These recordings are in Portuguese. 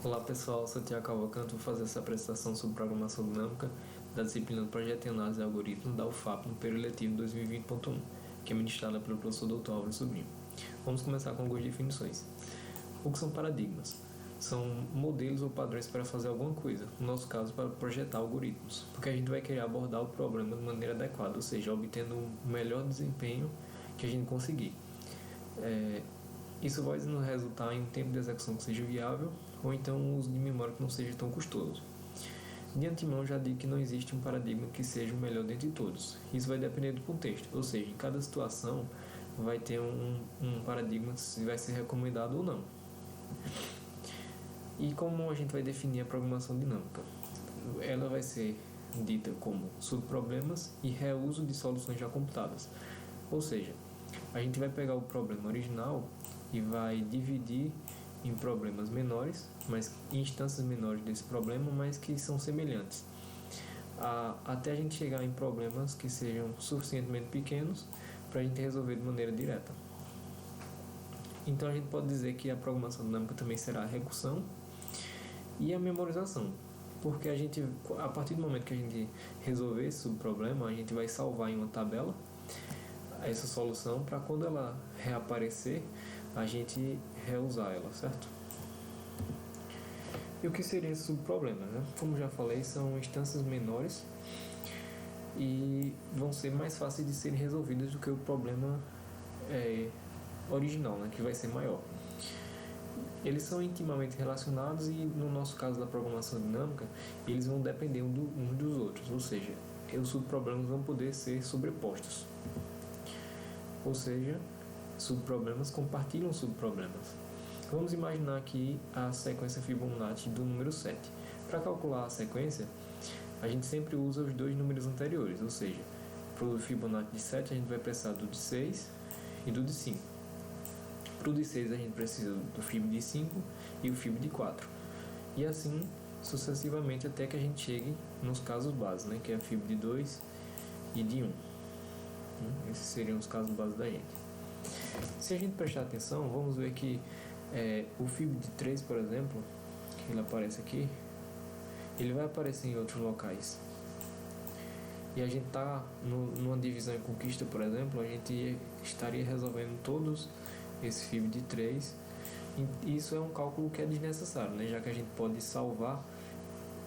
Olá pessoal, sou Tiago Cavalcanto, vou fazer essa apresentação sobre programação dinâmica da disciplina Projeto e Análise de Algoritmos da UFAP no período letivo 2020.1, que é ministrada pelo professor Dr. Álvaro Sobrinho. Vamos começar com algumas definições. O que são paradigmas? São modelos ou padrões para fazer alguma coisa, no nosso caso para projetar algoritmos, porque a gente vai querer abordar o problema de maneira adequada, ou seja, obtendo o melhor desempenho que a gente conseguir. Isso vai nos resultar em um tempo de execução que seja viável ou então um uso de memória que não seja tão custoso. De antemão já digo que não existe um paradigma que seja o melhor dentre todos. Isso vai depender do contexto, ou seja, em cada situação vai ter um paradigma que vai ser recomendado ou não. E como a gente vai definir a programação dinâmica? Ela vai ser dita como subproblemas e reuso de soluções já computadas. Ou seja, a gente vai pegar o problema original e vai dividir em problemas menores, mas instâncias menores desse problema, mas que são semelhantes, até a gente chegar em problemas que sejam suficientemente pequenos para a gente resolver de maneira direta. Então a gente pode dizer que a programação dinâmica também será a recursão e a memorização, porque a partir do momento que a gente resolver esse subproblema, a gente vai salvar em uma tabela essa solução para quando ela reaparecer a gente reusar ela, certo? E o que seria esse subproblema, né? Como já falei, são instâncias menores e vão ser mais fáceis de serem resolvidas do que o problema original, né? Que vai ser maior. Eles são intimamente relacionados e no nosso caso da programação dinâmica, eles vão depender uns dos outros, ou seja, os subproblemas vão poder ser sobrepostos. Ou seja, subproblemas compartilham subproblemas. Vamos imaginar aqui a sequência Fibonacci do número 7. Para calcular a sequência, a gente sempre usa os dois números anteriores, ou seja, para o Fibonacci de 7 a gente vai precisar do de 6 e do de 5. Para o de 6 a gente precisa do Fib de 5 e o Fib de 4. E assim sucessivamente até que a gente chegue nos casos básicos, né, que é a Fib de 2 e de 1. Esses seriam os casos básicos da gente. Se a gente prestar atenção, vamos ver que o Fib de 3, por exemplo, que ele aparece aqui, ele vai aparecer em outros locais. E a gente está numa divisão em conquista, por exemplo, a gente estaria resolvendo todos esse Fib de 3. E isso é um cálculo que é desnecessário, né? Já que a gente pode salvar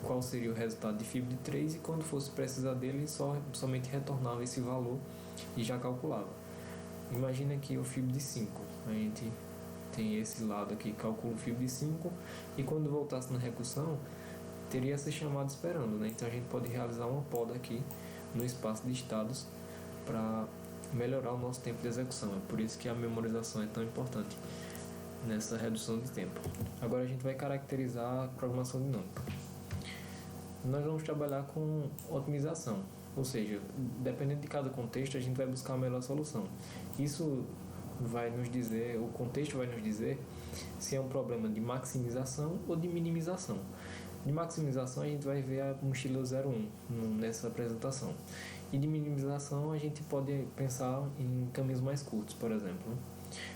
qual seria o resultado de Fib de 3 e quando fosse precisar dele, somente retornava esse valor e já calculava. Imagina aqui o Fib de 5. A gente tem esse lado aqui, calcula o Fib de 5 e quando voltasse na recursão, teria essa chamada esperando, né? Então a gente pode realizar uma poda aqui no espaço de estados para melhorar o nosso tempo de execução. É por isso que a memorização é tão importante nessa redução de tempo. Agora a gente vai caracterizar a programação dinâmica. Nós vamos trabalhar com otimização, ou seja, dependendo de cada contexto, a gente vai buscar a melhor solução. Isso vai nos dizer, o contexto vai nos dizer se é um problema de maximização ou de minimização. De maximização a gente vai ver a mochila 01 nessa apresentação. E de minimização a gente pode pensar em caminhos mais curtos, por exemplo,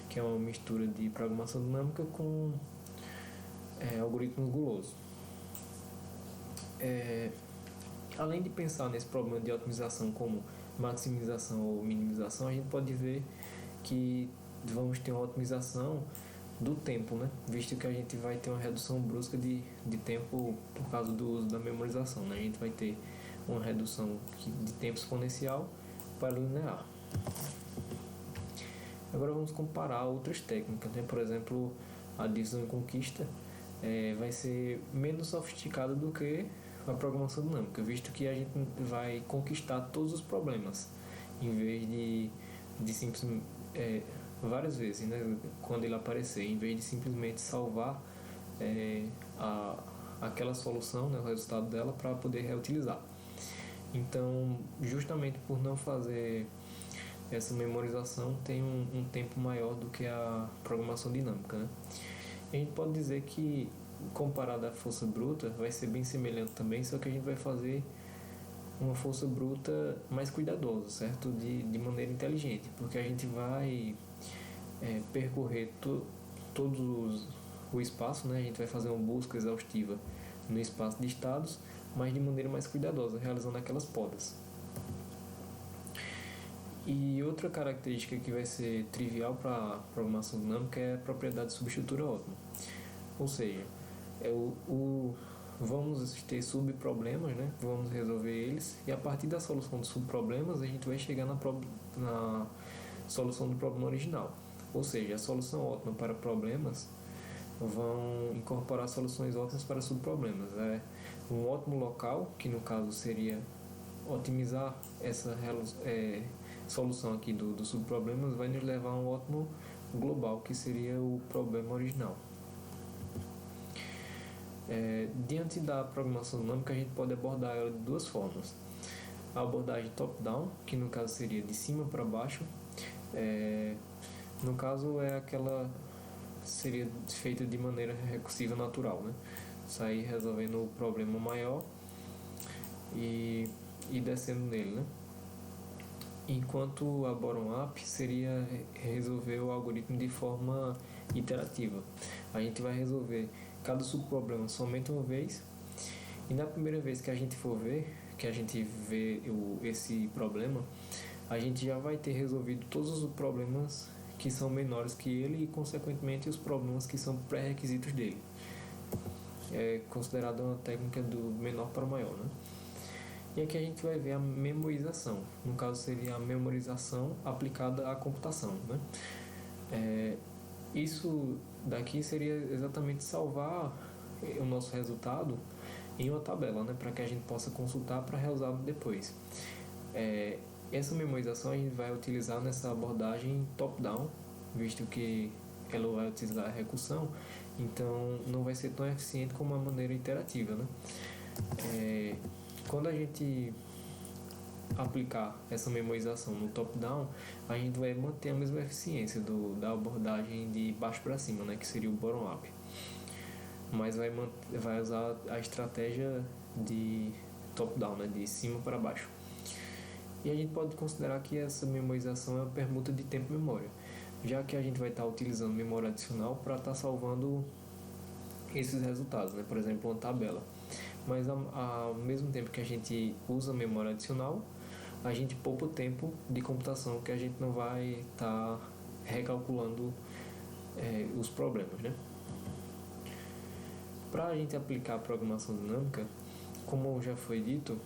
que é uma mistura de programação dinâmica com algoritmos gulosos. Além de pensar nesse problema de otimização como maximização ou minimização, a gente pode ver que vamos ter uma otimização do tempo, né? Visto que a gente vai ter uma redução brusca de tempo por causa do uso da memorização, né? A gente vai ter uma redução de tempo exponencial para linear. Agora vamos comparar outras técnicas, né? Por exemplo, a divisão em conquista vai ser menos sofisticada do que a programação dinâmica, visto que a gente vai conquistar todos os problemas em vez de simplesmente várias vezes, né, quando ele aparecer, em vez de simplesmente salvar aquela solução, né, o resultado dela, para poder reutilizar. Então, justamente por não fazer essa memorização, tem um tempo maior do que a programação dinâmica, né? A gente pode dizer que, comparado à força bruta, vai ser bem semelhante também, só que a gente vai fazer uma força bruta mais cuidadosa, certo? De maneira inteligente, porque a gente vai percorrer todos o espaço, né? A gente vai fazer uma busca exaustiva no espaço de estados, mas de maneira mais cuidadosa, realizando aquelas podas. E outra característica que vai ser trivial para a programação dinâmica é a propriedade de subestrutura ótima. Ou seja, vamos ter subproblemas, né? Vamos resolver eles, e a partir da solução dos subproblemas a gente vai chegar na solução do problema original. Ou seja, a solução ótima para problemas vão incorporar soluções ótimas para subproblemas. É um ótimo local, que no caso seria otimizar essa solução aqui dos subproblemas, vai nos levar a um ótimo global, que seria o problema original. Diante da programação dinâmica, a gente pode abordar ela de duas formas. A abordagem top-down, que no caso seria de cima para baixo, no caso seria feita de maneira recursiva natural, né? Sair resolvendo o problema maior e descendo nele, né? Enquanto a bottom-up seria resolver o algoritmo de forma iterativa. A gente vai resolver cada subproblema somente uma vez, e na primeira vez que a gente for ver, que a gente vê esse problema, a gente já vai ter resolvido todos os problemas que são menores que ele e, consequentemente, os problemas que são pré-requisitos dele. É considerada uma técnica do menor para o maior, né? E aqui a gente vai ver a memorização. No caso, seria a memorização aplicada à computação, né? Isso daqui seria exatamente salvar o nosso resultado em uma tabela, né? Para que a gente possa consultar para reusar depois. Essa memorização a gente vai utilizar nessa abordagem top-down, visto que ela vai utilizar a recursão, então não vai ser tão eficiente como a maneira iterativa, né? Quando a gente aplicar essa memorização no top-down, a gente vai manter a mesma eficiência da abordagem de baixo para cima, né, que seria o bottom-up, mas vai usar a estratégia de top-down, né, de cima para baixo. E a gente pode considerar que essa memorização é uma permuta de tempo e memória, já que a gente vai estar utilizando memória adicional para estar salvando esses resultados, né, por exemplo, uma tabela. Mas ao mesmo tempo que a gente usa memória adicional, a gente poupa o tempo de computação, que a gente não vai estar recalculando os problemas, né? Para a gente aplicar a programação dinâmica, como já foi dito,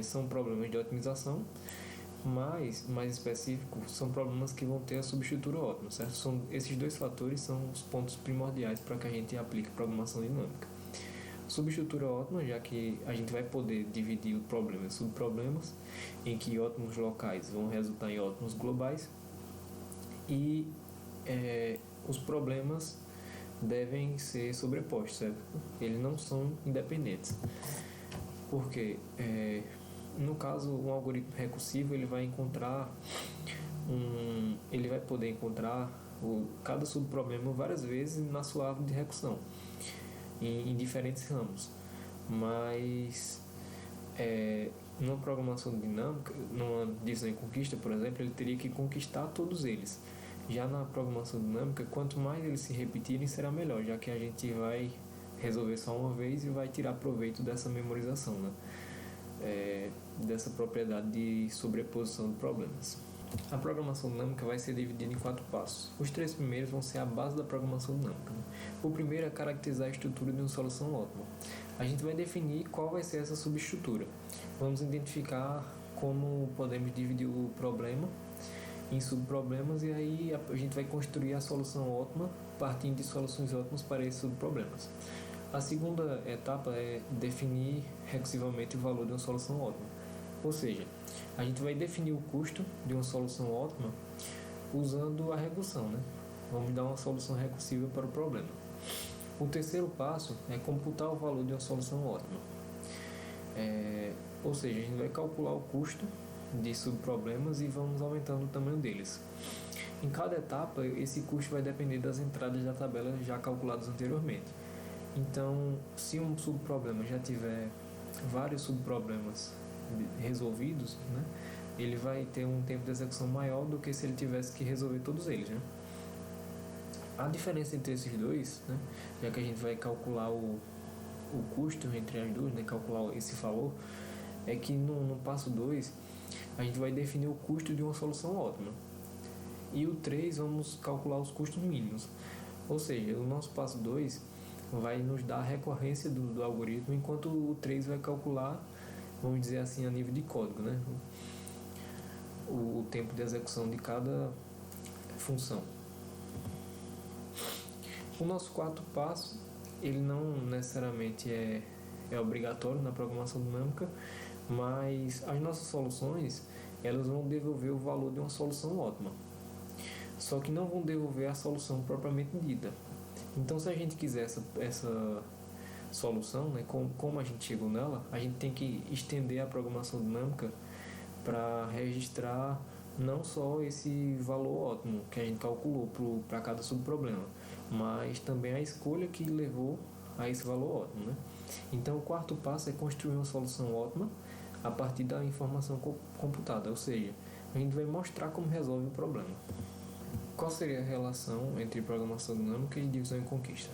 são problemas de otimização, mas, mais específico, são problemas que vão ter a subestrutura ótima, certo? Esses dois fatores são os pontos primordiais para que a gente aplique a programação dinâmica. Subestrutura ótima, já que a gente vai poder dividir o problema em subproblemas, em que ótimos locais vão resultar em ótimos globais, e os problemas devem ser sobrepostos, certo? Eles não são independentes, porque no caso, um algoritmo recursivo ele vai poder encontrar cada subproblema várias vezes na sua árvore de recursão, em diferentes ramos. Mas numa programação dinâmica, numa design conquista, por exemplo, ele teria que conquistar todos eles. Já na programação dinâmica, quanto mais eles se repetirem, será melhor, já que a gente vai resolver só uma vez e vai tirar proveito dessa memorização, né? Dessa propriedade de sobreposição de problemas. A programação dinâmica vai ser dividida em 4 passos. Os 3 primeiros vão ser a base da programação dinâmica, né? O primeiro é caracterizar a estrutura de uma solução ótima. A gente vai definir qual vai ser essa subestrutura. Vamos identificar como podemos dividir o problema em subproblemas, e aí a gente vai construir a solução ótima partindo de soluções ótimas para esses subproblemas. A segunda etapa é definir recursivamente o valor de uma solução ótima. Ou seja, a gente vai definir o custo de uma solução ótima usando a recursão, né? Vamos dar uma solução recursiva para o problema. O terceiro passo é computar o valor de uma solução ótima. Ou seja, a gente vai calcular o custo de subproblemas e vamos aumentando o tamanho deles. Em cada etapa, esse custo vai depender das entradas da tabela já calculadas anteriormente. Então, se um subproblema já tiver vários subproblemas resolvidos, né, ele vai ter um tempo de execução maior do que se ele tivesse que resolver todos eles, né? A diferença entre esses dois, né, já que a gente vai calcular o custo entre as duas, né, calcular esse valor, é que no passo 2 a gente vai definir o custo de uma solução ótima. E o 3 vamos calcular os custos mínimos. Ou seja, o nosso passo 2 vai nos dar a recorrência do algoritmo, enquanto o 3 vai calcular, vamos dizer assim, a nível de código, né, o tempo de execução de cada função. O nosso quarto passo, ele não necessariamente é obrigatório na programação dinâmica, mas as nossas soluções, elas vão devolver o valor de uma solução ótima. Só que não vão devolver a solução propriamente dita. Então, se a gente quiser essa solução, né, como a gente chegou nela, a gente tem que estender a programação dinâmica para registrar não só esse valor ótimo que a gente calculou para cada subproblema, mas também a escolha que levou a esse valor ótimo, né? Então, o quarto passo é construir uma solução ótima a partir da informação computada, ou seja, a gente vai mostrar como resolve o problema. Qual seria a relação entre programação dinâmica e divisão e conquista?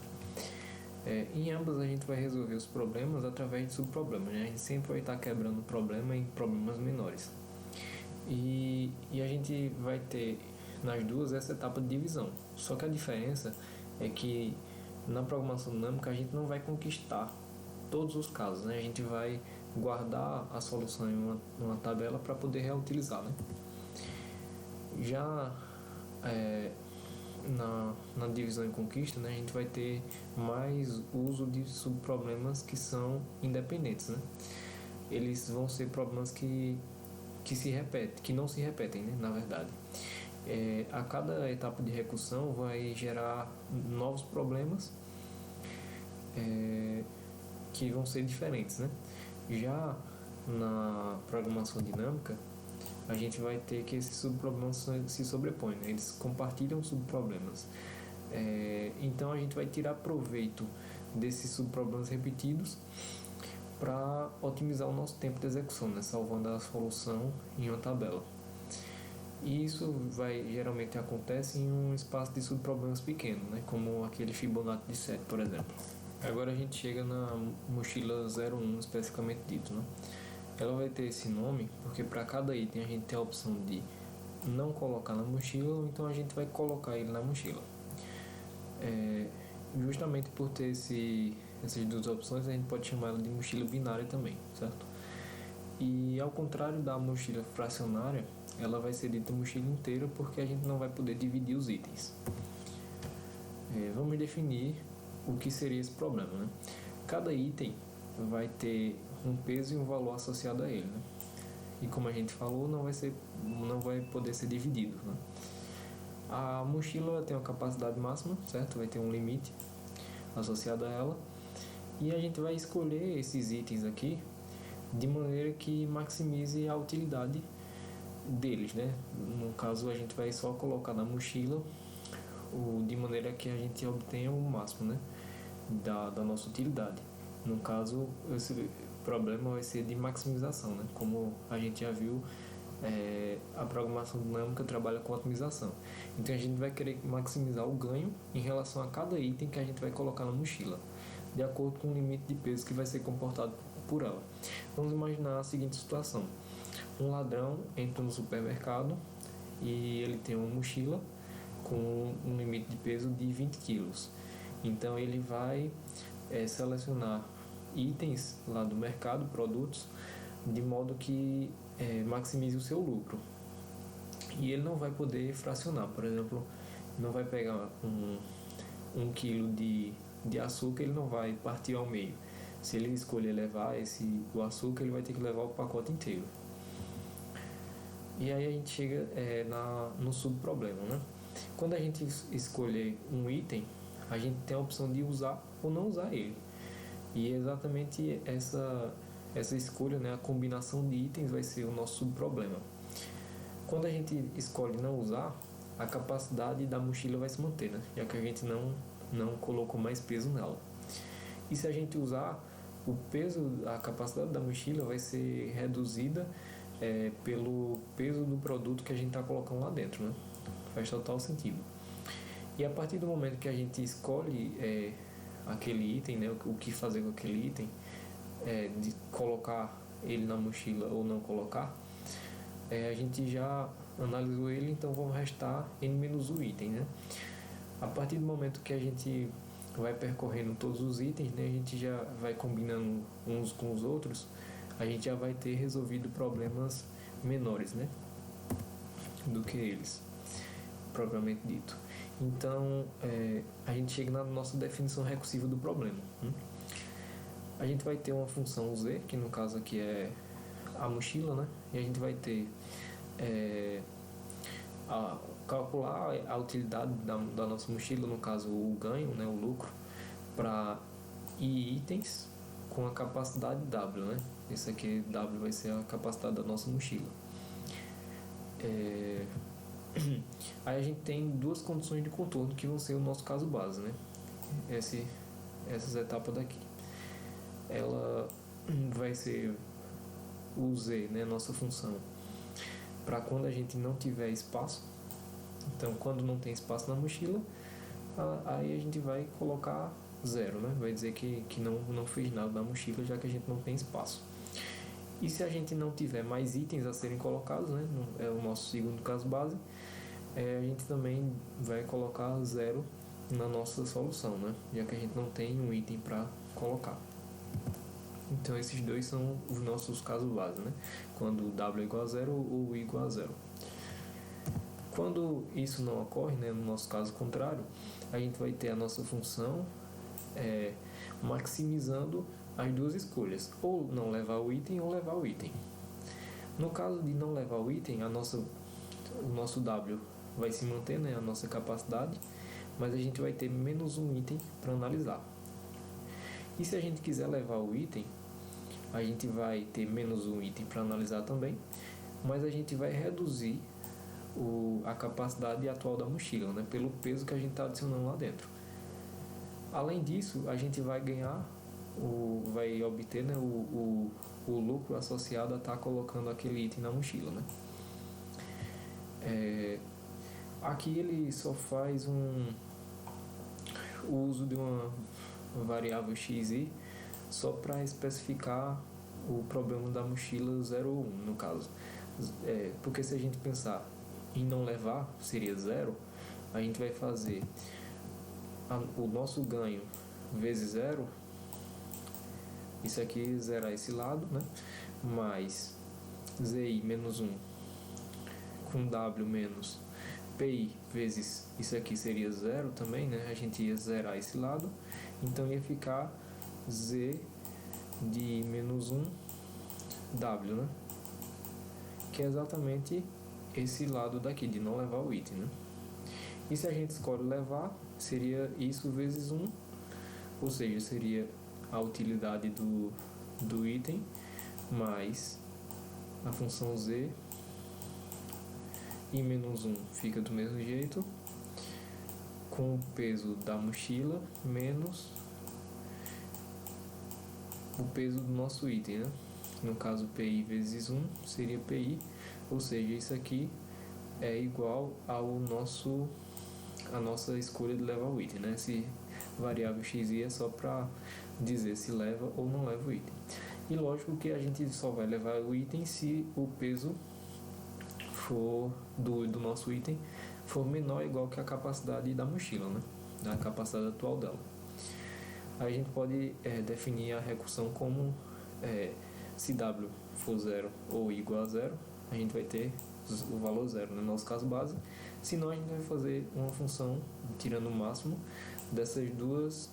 Em ambas a gente vai resolver os problemas através de subproblemas, né? A gente sempre vai estar quebrando o problema em problemas menores. E a gente vai ter nas duas essa etapa de divisão. Só que a diferença é que na programação dinâmica a gente não vai conquistar todos os casos, né? A gente vai guardar a solução em uma tabela para poder reutilizar, né? Já na divisão e conquista, né, a gente vai ter mais uso de subproblemas que são independentes, né? Eles vão ser problemas que não se repetem, né, na verdade. A cada etapa de recursão vai gerar novos problemas que vão ser diferentes, né? Já na programação dinâmica, a gente vai ter que esses subproblemas se sobrepõem, né? Eles compartilham subproblemas. Então a gente vai tirar proveito desses subproblemas repetidos para otimizar o nosso tempo de execução, né? Salvando a solução em uma tabela. E isso geralmente acontece em um espaço de subproblemas pequeno, né? Como aquele Fibonacci de 7, por exemplo. Agora a gente chega na mochila 01, especificamente dito, né? Ela vai ter esse nome porque para cada item a gente tem a opção de não colocar na mochila, ou então a gente vai colocar ele na mochila. Justamente por ter essas duas opções, a gente pode chamar ela de mochila binária também, certo? E ao contrário da mochila fracionária, ela vai ser dita mochila inteira porque a gente não vai poder dividir os itens. Vamos definir o que seria esse problema, né? Cada item vai ter um peso e um valor associado a ele, né? E como a gente falou, não vai poder ser dividido, né? A mochila tem uma capacidade máxima, certo? Vai ter um limite associado a ela. E a gente vai escolher esses itens aqui de maneira que maximize a utilidade deles, né? No caso, a gente vai só colocar na mochila de maneira que a gente obtenha o máximo, né? Da nossa utilidade. No caso, esse problema vai ser de maximização, né? Como a gente já viu, a programação dinâmica trabalha com otimização. Então a gente vai querer maximizar o ganho em relação a cada item que a gente vai colocar na mochila, de acordo com o limite de peso que vai ser comportado por ela. Vamos imaginar a seguinte situação: um ladrão entra no supermercado e ele tem uma mochila com um limite de peso de 20 kg. Então ele vai selecionar itens lá do mercado, produtos, de modo que maximize o seu lucro. E ele não vai poder fracionar, por exemplo, não vai pegar um quilo de açúcar, ele não vai partir ao meio. Se ele escolher levar o açúcar, ele vai ter que levar o pacote inteiro. E aí a gente chega no subproblema, né? Quando a gente escolher um item, a gente tem a opção de usar ou não usar ele. E exatamente essa escolha, né, a combinação de itens vai ser o nosso subproblema. Quando a gente escolhe não usar, a capacidade da mochila vai se manter, né? Já que a gente não colocou mais peso nela. E se a gente usar, o peso, a capacidade da mochila vai ser reduzida pelo peso do produto que a gente está colocando lá dentro, né? Faz total sentido. E a partir do momento que a gente escolhe aquele item, né, o que fazer com aquele item, de colocar ele na mochila ou não colocar, a gente já analisou ele, então vamos restar n-1 item, né? A partir do momento que a gente vai percorrendo todos os itens, né, a gente já vai combinando uns com os outros, a gente já vai ter resolvido problemas menores, né, do que eles, propriamente dito. Então, a gente chega na nossa definição recursiva do problema. A gente vai ter uma função z, que no caso aqui é a mochila, né, e a gente vai ter calcular a utilidade da nossa mochila, no caso o ganho, né, o lucro, para itens com a capacidade W, né? Esse aqui, W, vai ser a capacidade da nossa mochila. Aí a gente tem duas condições de contorno que vão ser o nosso caso base, né? Essas etapas daqui. Ela vai ser o Z, né, nossa função, para quando a gente não tiver espaço. Então, quando não tem espaço na mochila, aí a gente vai colocar 0, né? Vai dizer que não fez nada na mochila, já que a gente não tem espaço. E se a gente não tiver mais itens a serem colocados, né? É o nosso segundo caso base, a gente também vai colocar 0 na nossa solução, né? Já que a gente não tem um item para colocar. Então, esses dois são os nossos casos base, né? Quando W é igual a 0 ou I igual a 0. Quando isso não ocorre, né, no nosso caso contrário, a gente vai ter a nossa função maximizando as duas escolhas, ou não levar o item ou levar o item. No caso de não levar o item, o nosso W vai se manter, né, a nossa capacidade, mas a gente vai ter menos um item para analisar. E se a gente quiser levar o item, a gente vai ter menos um item para analisar também, mas a gente vai reduzir a capacidade atual da mochila, né, pelo peso que a gente está adicionando lá dentro. Além disso, a gente vai ganhar, vai obter, né, o lucro associado a estar colocando aquele item na mochila, né. Aqui ele só faz o uso de uma variável xi só para especificar o problema da mochila 0 ou 1, no caso. Porque se a gente pensar em não levar, seria 0, a gente vai fazer o nosso ganho vezes 0, isso aqui zerar esse lado, né? Mais ZI menos 1 com W menos PI vezes isso aqui seria 0 também, né? A gente ia zerar esse lado, então ia ficar Z de menos 1 W, né? Que é exatamente esse lado daqui, de não levar o item, né? E se a gente escolhe levar, seria isso vezes 1, ou seja, seria a utilidade do item mais a função Z, e menos 1 fica do mesmo jeito, com o peso da mochila menos o peso do nosso item, né? No caso, PI vezes 1 seria PI, ou seja, isso aqui é igual a nossa escolha de levar o item, né? Esse variável xi é só para dizer se leva ou não leva o item. E lógico que a gente só vai levar o item se o peso for do nosso item for menor ou igual que a capacidade da mochila, né? A capacidade atual dela. Aí a gente pode definir a recursão como se W for 0 ou igual a 0, a gente vai ter o valor 0 no nosso caso base, senão a gente vai fazer uma função tirando o máximo dessas duas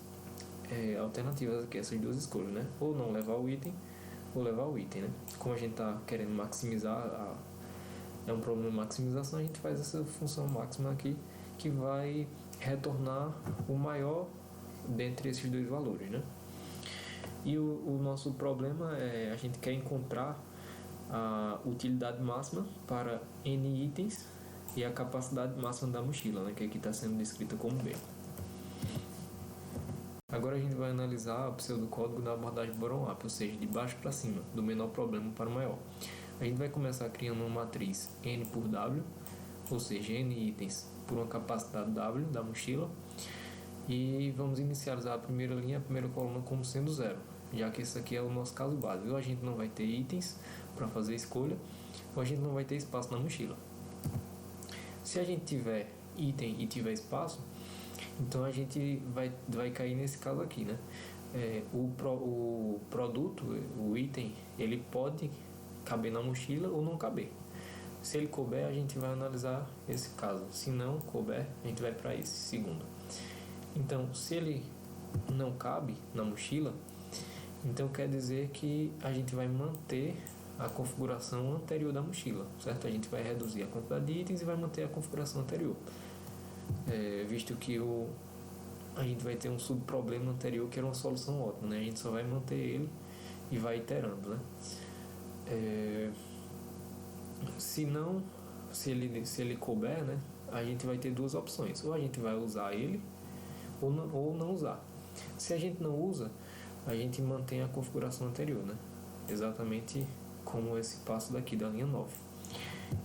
alternativas aqui, essas duas escolhas, né? Ou não levar o item, ou levar o item, né? Como a gente está querendo maximizar, é um problema de maximização, a gente faz essa função máxima aqui, que vai retornar o maior dentre esses dois valores, né? E o nosso problema a gente quer encontrar a utilidade máxima para N itens e a capacidade máxima da mochila, né, que aqui está sendo descrita como B. Agora a gente vai analisar o pseudocódigo da abordagem bottom-up, ou seja, de baixo para cima, do menor problema para o maior. A gente vai começar criando uma matriz N por W, ou seja, N itens por uma capacidade W da mochila e vamos inicializar a primeira linha, a primeira coluna como sendo 0, já que esse aqui é o nosso caso básico. Ou a gente não vai ter itens para fazer escolha, ou a gente não vai ter espaço na mochila. Se a gente tiver item e tiver espaço, então a gente vai cair nesse caso aqui, né? O produto, o item, ele pode caber na mochila ou não caber. Se ele couber, a gente vai analisar esse caso. Se não couber, a gente vai para esse segundo. Então, se ele não cabe na mochila, então quer dizer que a gente vai manter a configuração anterior da mochila, certo? A gente vai reduzir a quantidade de itens e vai manter a configuração anterior, visto que a gente vai ter um subproblema anterior que era uma solução ótima, né? A gente só vai manter ele e vai iterando, né? Se ele couber, né, a gente vai ter duas opções: ou a gente vai usar ele ou não usar. Se a gente não usa, a gente mantém a configuração anterior, né? Exatamente como esse passo daqui da linha 9.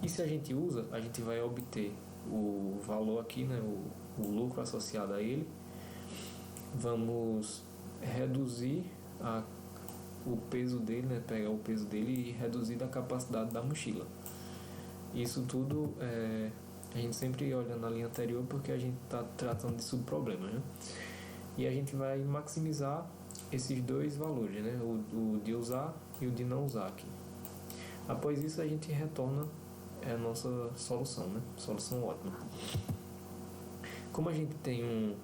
E se a gente usa, a gente vai obter o valor aqui, né, o lucro associado a ele. Vamos reduzir o peso dele, né, pegar o peso dele e reduzir da capacidade da mochila. Isso tudo a gente sempre olha na linha anterior porque a gente está tratando de subproblemas, né? E a gente vai maximizar esses dois valores, né? O de usar e o de não usar aqui. Após isso a gente retorna a nossa solução, né? Solução ótima. Como a gente tem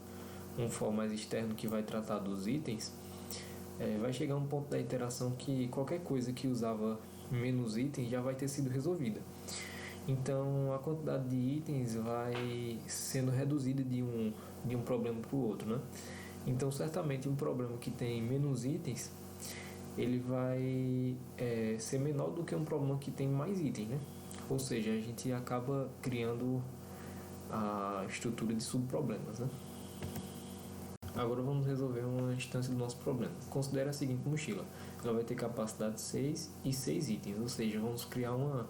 um for mais externo que vai tratar dos itens, vai chegar um ponto da iteração que qualquer coisa que usava menos itens já vai ter sido resolvida. Então a quantidade de itens vai sendo reduzida de um problema para o outro, né? Então certamente um problema que tem menos itens, ele vai ser menor do que um problema que tem mais itens, né? Ou seja, a gente acaba criando a estrutura de subproblemas, né? Agora vamos resolver uma instância do nosso problema. Considere a seguinte mochila: ela vai ter capacidade 6 e 6 itens, ou seja, vamos criar uma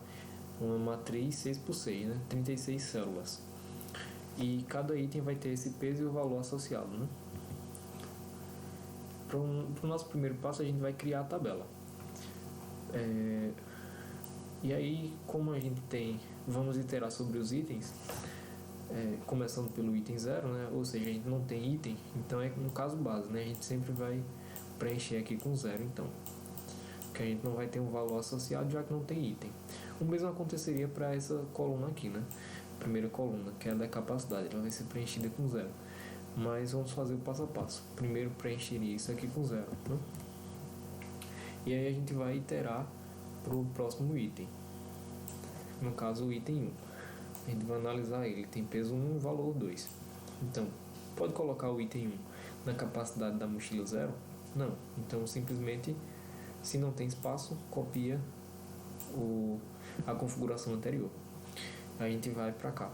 matriz 6x6, né? 36 células. E cada item vai ter esse peso e o valor associado, né? Para o nosso primeiro passo, a gente vai criar a tabela. E aí, como a gente vamos iterar sobre os itens, começando pelo item 0, né? Ou seja, a gente não tem item, então é no caso base, né? A gente sempre vai preencher aqui com 0, então, que a gente não vai ter um valor associado já que não tem item. O mesmo aconteceria para essa coluna aqui, né? Primeira coluna, que é a da capacidade, ela vai ser preenchida com 0. Mas vamos fazer o passo a passo. Primeiro preencheria isso aqui com 0, né? E aí a gente vai iterar para o próximo item. No caso, o item 1. A gente vai analisar ele. Tem peso 1 e valor 2. Então, pode colocar o item 1 na capacidade da mochila 0? Não. Então, simplesmente, se não tem espaço, copia a configuração anterior. A gente vai para cá.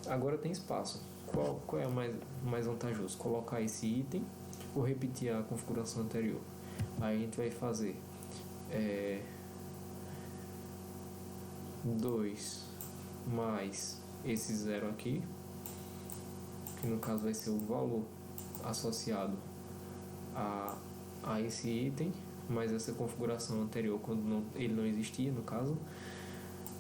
Agora tem espaço. Qual é mais vantajoso? Colocar esse item ou repetir a configuração anterior? Aí a gente vai fazer 2 mais esse 0 aqui, que no caso vai ser o valor associado a esse item, mais essa configuração anterior quando ele não existia, no caso,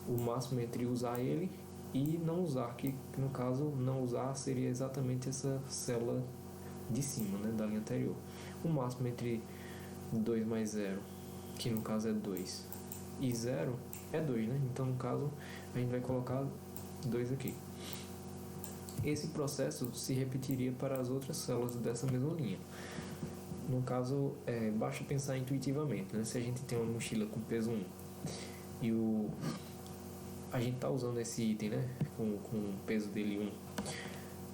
o máximo entre usar ele e não usar, que no caso não usar seria exatamente essa célula de cima, né, da linha anterior. O máximo entre 2 mais 0, que no caso é 2, e 0 é 2, né? Então no caso a gente vai colocar 2 aqui. Esse processo se repetiria para as outras células dessa mesma linha. No caso, basta pensar intuitivamente, né? Se a gente tem uma mochila com peso 1 e a gente está usando esse item, né, com o peso dele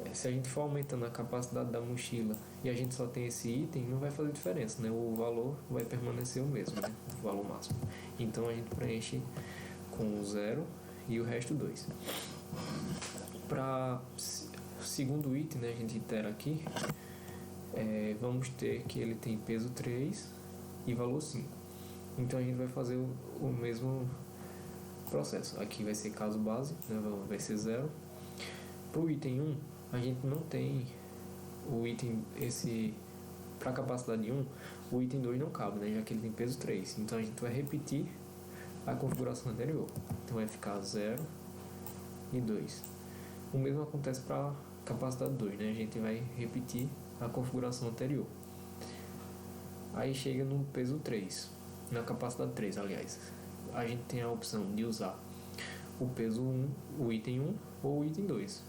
1, se a gente for aumentando a capacidade da mochila e a gente só tem esse item, não vai fazer diferença, né? O valor vai permanecer o mesmo, né? O valor máximo. Então a gente preenche com 0 e o resto 2. Para segundo item, né, a gente itera aqui, vamos ter que ele tem peso 3 e valor 5. Então a gente vai fazer processo. Aqui vai ser caso base, né? Vai ser 0. Para o item 1, a gente não tem o item, para a capacidade 1, o item 2 não cabe, né? Já que ele tem peso 3. Então a gente vai repetir a configuração anterior. Então vai ficar 0 e 2. O mesmo acontece para a capacidade 2, né? A gente vai repetir a configuração anterior. Aí chega no peso 3, na capacidade 3, aliás. A gente tem a opção de usar o peso 1, o item 1 ou o item 2.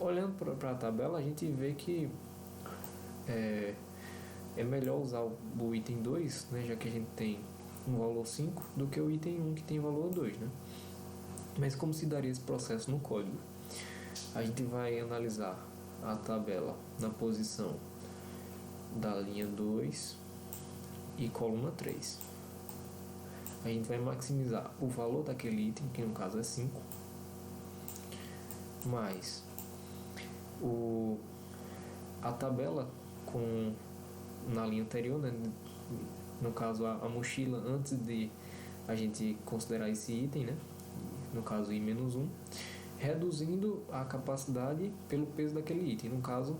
Olhando para a tabela, a gente vê que é melhor usar o item 2, né, já que a gente tem um valor 5, do que o item 1 que tem valor 2. Né? Mas como se daria esse processo no código? A gente vai analisar a tabela na posição da linha 2 e coluna 3. A gente vai maximizar o valor daquele item, que no caso é 5, mais a tabela na linha anterior, né? No caso a mochila, antes de a gente considerar esse item, né? No caso I-1, reduzindo a capacidade pelo peso daquele item. No caso,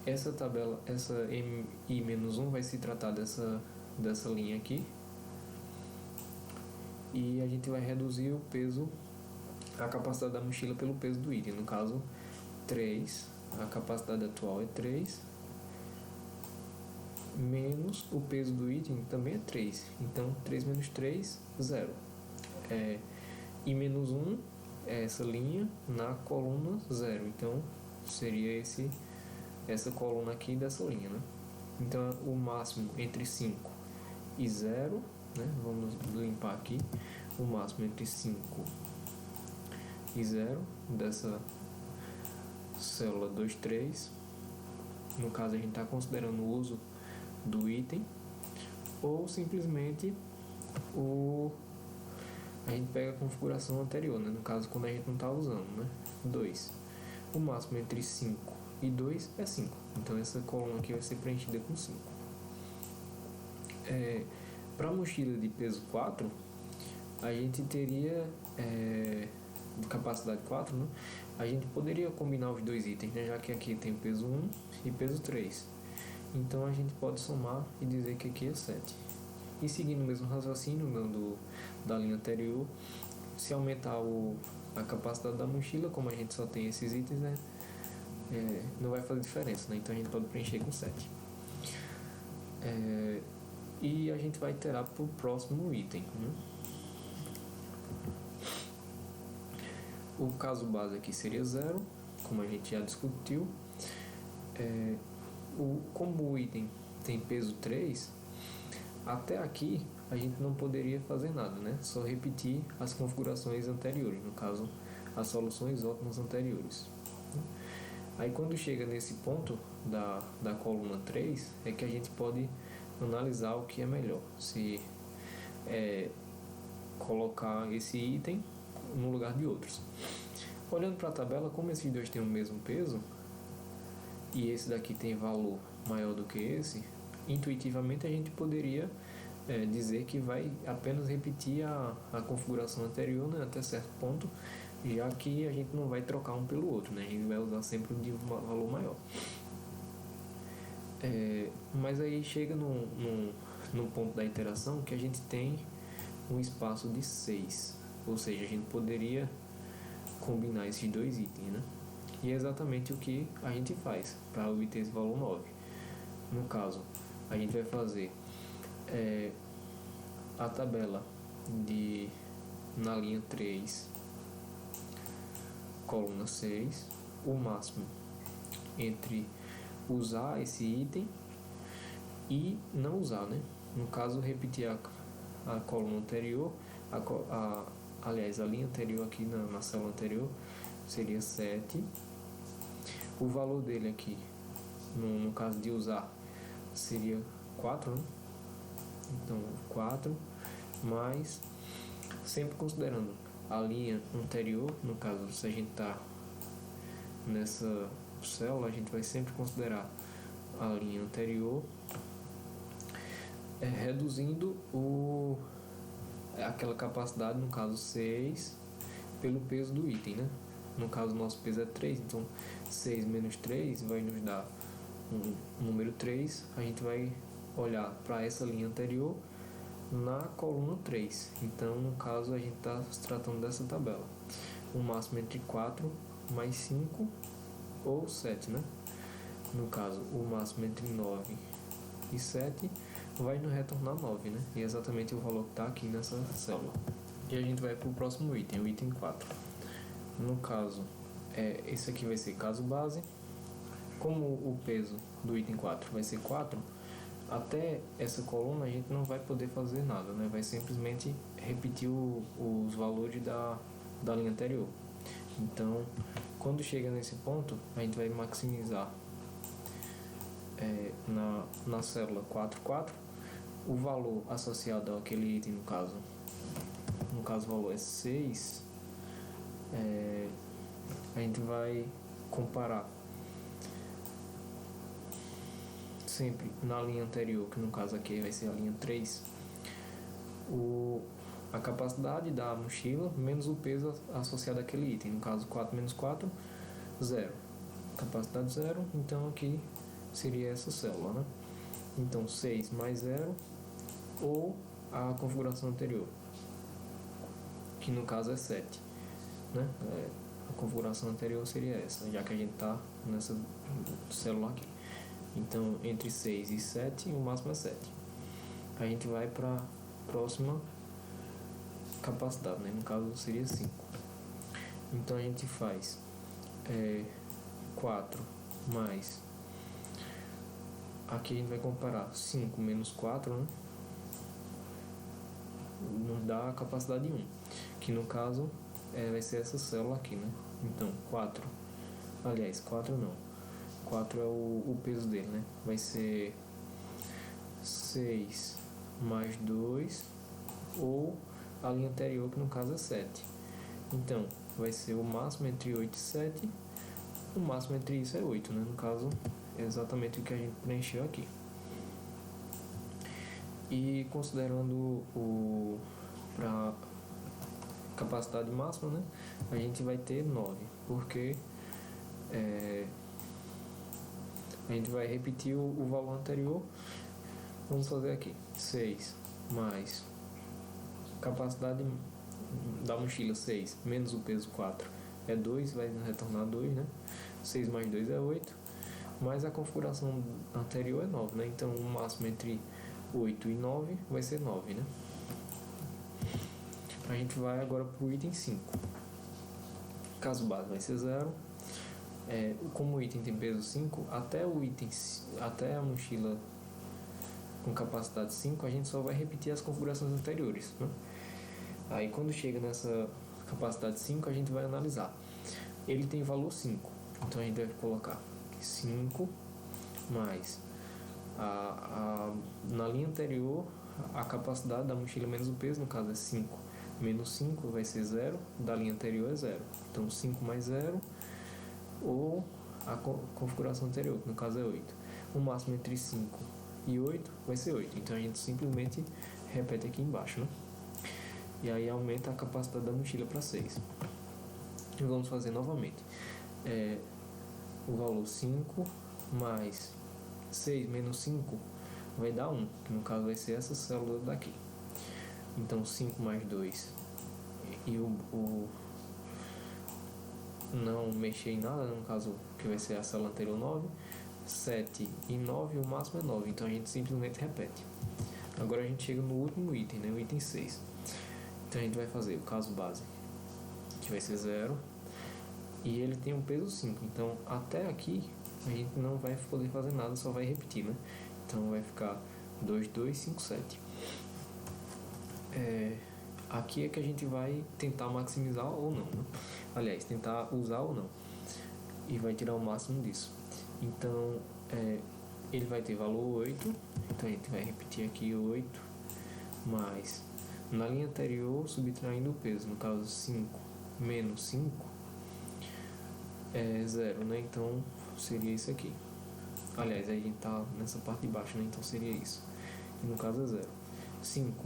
essa tabela, essa I-1 vai se tratar dessa linha aqui, e a gente vai reduzir o peso, a capacidade da mochila pelo peso do item. No caso, 3, a capacidade atual é 3, menos o peso do item também é 3. Então, 3 menos 3, 0. I-1 é essa linha na coluna 0. Então, seria essa coluna aqui dessa linha, né? Então, o máximo entre 5 e 0, né? Vamos limpar aqui. O máximo entre 5 e 0 dessa célula 2, 3. No caso, a gente está considerando o uso do item, ou simplesmente a gente pega a configuração anterior, né? No caso, quando a gente não está usando, né? 2. O máximo entre 5 e 2 é 5. Então, essa coluna aqui vai ser preenchida com 5. Para a mochila de peso 4, a gente teria de capacidade 4, né? A gente poderia combinar os dois itens, né? Já que aqui tem peso 1 e peso 3. Então a gente pode somar e dizer que aqui é 7. E seguindo o mesmo raciocínio da linha anterior, se aumentar a capacidade da mochila, como a gente só tem esses itens, né? Não vai fazer diferença, né? Então a gente pode preencher com 7. E a gente vai iterar para o próximo item, né? O caso base aqui seria 0, como a gente já discutiu. Como o item tem peso 3, até aqui a gente não poderia fazer nada, né? Só repetir as configurações anteriores, no caso, as soluções ótimas anteriores. Aí quando chega nesse ponto da coluna 3, é que a gente pode analisar o que é melhor. Se colocar esse item no lugar de outros. Olhando para a tabela, como esses dois têm o mesmo peso, e esse daqui tem valor maior do que esse, intuitivamente a gente poderia dizer que vai apenas repetir a configuração anterior, né, até certo ponto, já que a gente não vai trocar um pelo outro, né, a gente vai usar sempre um de valor maior. Mas aí chega no ponto da iteração que a gente tem um espaço de 6, ou seja, a gente poderia combinar esses dois itens, né? E é exatamente o que a gente faz para obter esse valor 9. No caso, a gente vai fazer a tabela na linha 3, coluna 6, o máximo entre usar esse item e não usar, né? No caso, repetir a coluna anterior, aliás, a linha anterior aqui na célula anterior seria 7. O valor dele aqui, no caso de usar, seria 4, né? Então, 4, mas sempre considerando a linha anterior, no caso, se a gente está nessa célula, a gente vai sempre considerar a linha anterior, reduzindo aquela capacidade, no caso 6, pelo peso do item, né? No caso, o nosso peso é 3, então 6 menos 3 vai nos dar um número 3. A gente vai olhar para essa linha anterior na coluna 3. Então, no caso, a gente está se tratando dessa tabela. O máximo entre 4 mais 5 ou 7, né? No caso, o máximo entre 9 e 7 vai nos retornar 9, né? E é exatamente o valor que está aqui nessa célula. E a gente vai para o próximo item, o item 4. No caso, esse aqui vai ser caso base. Como o peso do item 4 vai ser 4, até essa coluna a gente não vai poder fazer nada, né? Vai simplesmente repetir os valores da linha anterior. Então, quando chega nesse ponto, a gente vai maximizar na célula 4,4 o valor associado àquele item, no caso o valor é 6. A gente vai comparar sempre na linha anterior, que no caso aqui vai ser a linha 3, a capacidade da mochila menos o peso associado àquele item. No caso, 4 menos 4, 0. Capacidade 0, então aqui seria essa célula, né? Então, 6 mais 0 ou a configuração anterior, que no caso é 7, né? A configuração anterior seria essa, já que a gente está nessa célula aqui. Então, entre 6 e 7, o máximo é 7. A gente vai para a próxima capacidade, né? No caso seria 5. Então, a gente faz 4 mais... Aqui a gente vai comparar 5 menos 4, né? Nos dá a capacidade 1, que no caso vai ser essa célula aqui, né? Então, 4 não. 4 é o peso dele, né? Vai ser 6 mais 2 ou a linha anterior, que no caso é 7. Então, vai ser o máximo entre 8 e 7. O máximo entre isso é 8, né? No caso, é exatamente o que a gente preencheu aqui. E considerando para capacidade máxima, né? A gente vai ter 9, porque a gente vai repetir o valor anterior. Vamos fazer aqui 6 mais capacidade da mochila 6 menos o peso 4 é 2, vai retornar 2, né? 6 mais 2 é 8, mas a configuração anterior é 9, né? Então o máximo entre 8 e 9 vai ser 9, né? A gente vai agora para o item 5. Caso base vai ser 0. Como o item tem peso 5, até a mochila com capacidade 5, a gente só vai repetir as configurações anteriores, né? Aí quando chega nessa capacidade 5, a gente vai analisar. Ele tem valor 5, então a gente vai colocar 5 mais na linha anterior a capacidade da mochila menos o peso, no caso é 5. Menos 5 vai ser 0, da linha anterior é 0. Então 5 mais 0 ou a configuração anterior, que no caso é 8. O máximo entre 5 e 8 vai ser 8. Então a gente simplesmente repete aqui embaixo, né? E aí aumenta a capacidade da mochila para 6. E vamos fazer novamente. O valor 5 mais 6 menos 5 vai dar 1, que no caso vai ser essa célula daqui. Então 5 mais 2 e não mexer em nada, no caso que vai ser a célula anterior 9, 7 e 9, o máximo é 9, então a gente simplesmente repete. Agora a gente chega no último item, né, o item 6. Então a gente vai fazer o caso base, que vai ser 0, e ele tem um peso 5, então até aqui a gente não vai poder fazer nada, só vai repetir, né? Então vai ficar 2, 2, 5, 7. Aqui é que a gente vai tentar maximizar ou não, né? Aliás, tentar usar ou não, e vai tirar o máximo disso. Então ele vai ter valor 8, então a gente vai repetir aqui 8 mais na linha anterior subtraindo o peso, no caso 5 menos 5 é 0, né? Então seria isso aqui. Aliás, a gente tá nessa parte de baixo, né? Então seria isso, e no caso é 0. 5,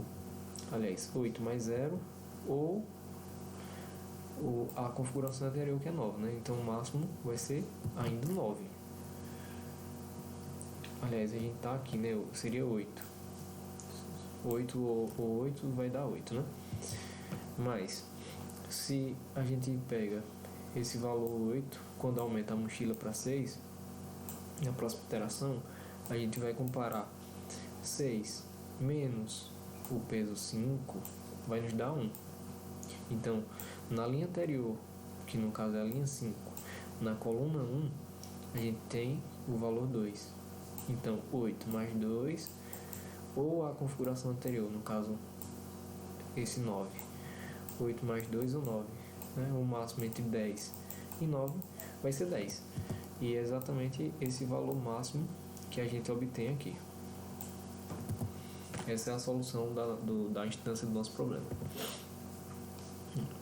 aliás, 8 mais 0, ou a configuração anterior, que é 9, né? Então o máximo vai ser ainda 9. Aliás, a gente tá aqui, né? Seria 8. 8 ou 8 vai dar 8, né? Mas, se a gente pega esse valor 8, quando aumenta a mochila para 6, na próxima iteração, a gente vai comparar 6 menos o peso 5, vai nos dar 1. Então, na linha anterior, que no caso é a linha 5, na coluna 1, a gente tem o valor 2. Então, 8 mais 2, ou a configuração anterior, no caso, esse 9. 8 mais 2 ou 9. Né? O máximo entre 10 e 9 vai ser 10. E é exatamente esse valor máximo que a gente obtém aqui. Essa é a solução da instância do nosso problema.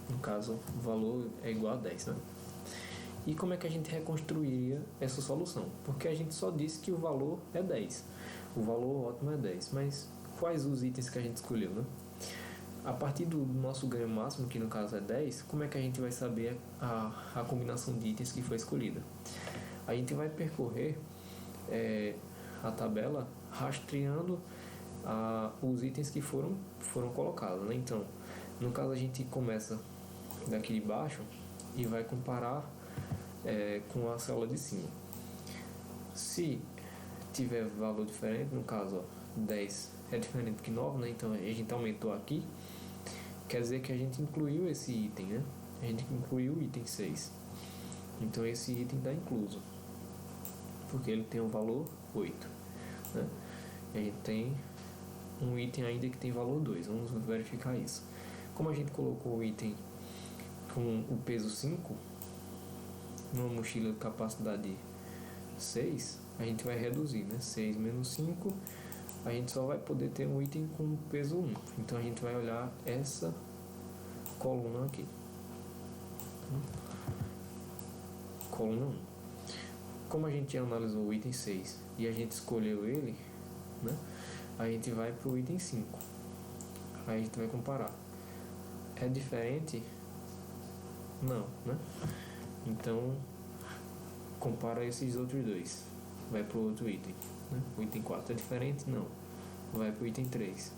No caso, o valor é igual a 10, né? E como é que a gente reconstruiria essa solução? Porque a gente só disse que o valor é 10. O valor ótimo é 10. Mas quais os itens que a gente escolheu, né? A partir do nosso ganho máximo, que no caso é 10, como é que a gente vai saber a combinação de itens que foi escolhida? A gente vai percorrer a tabela rastreando os itens que foram colocados, né? Então, no caso, a gente começa daqui de baixo e vai comparar com a célula de cima. Se tiver valor diferente, no caso, ó, 10 é diferente que 9, né? Então a gente aumentou aqui, quer dizer que a gente incluiu esse item, né? A gente incluiu o item 6. Então esse item está incluso, porque ele tem o valor 8, né? E a gente tem um item ainda que tem valor 2, vamos verificar isso. Como a gente colocou o item com o peso 5, numa mochila de capacidade 6, a gente vai reduzir, né? 6 menos 5, a gente só vai poder ter um item com peso 1. Então a gente vai olhar essa coluna aqui. Coluna 1. Como a gente analisou o item 6 e a gente escolheu ele, né? A gente vai para o item 5. Aí a gente vai comparar. É diferente? Não, né? Então, compara esses outros dois. Vai para o outro item, né? O item 4 é diferente? Não. Vai para o item 3.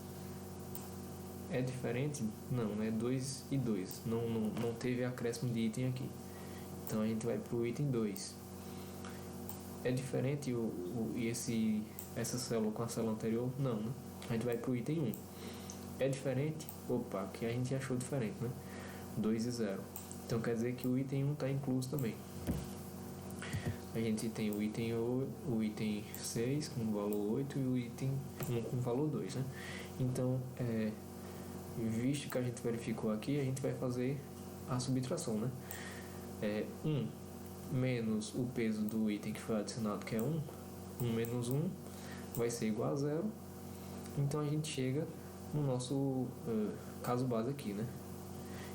É diferente? Não, né? 2 e 2. Não teve acréscimo de item aqui. Então, a gente vai para o item 2. É diferente essa célula com a célula anterior? Não, né? A gente vai para o item 1. É diferente? Opa, aqui a gente achou diferente, né? 2 e 0. Então quer dizer que o item 1 está incluso também. A gente tem o item 6 com valor 8 e o item 1 com valor 2, né? Então, visto que a gente verificou aqui, a gente vai fazer a subtração, né? 1 menos o peso do item que foi adicionado, que é 1. 1 menos 1 vai ser igual a 0. Então a gente chega no nosso caso base aqui, né?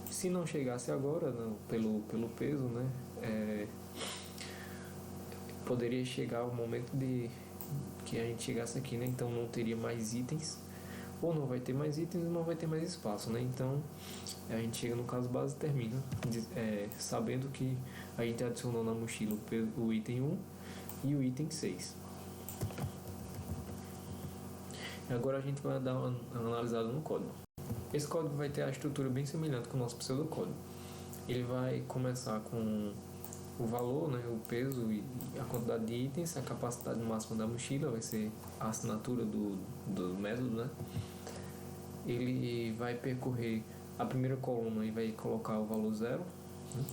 Se não chegasse agora, não, pelo peso, né? Poderia chegar o momento de que a gente chegasse aqui, né? Então não teria mais itens, ou não vai ter mais itens e não vai ter mais espaço, né? Então a gente chega no caso base e termina sabendo que a gente adicionou na mochila o item 1 e o item 6. Agora a gente vai dar uma analisada no código. Esse código vai ter a estrutura bem semelhante com o nosso pseudocódigo. Ele vai começar com o valor, né, o peso e a quantidade de itens, a capacidade máxima da mochila, vai ser a assinatura do método, né? Ele vai percorrer a primeira coluna e vai colocar o valor 0. Né?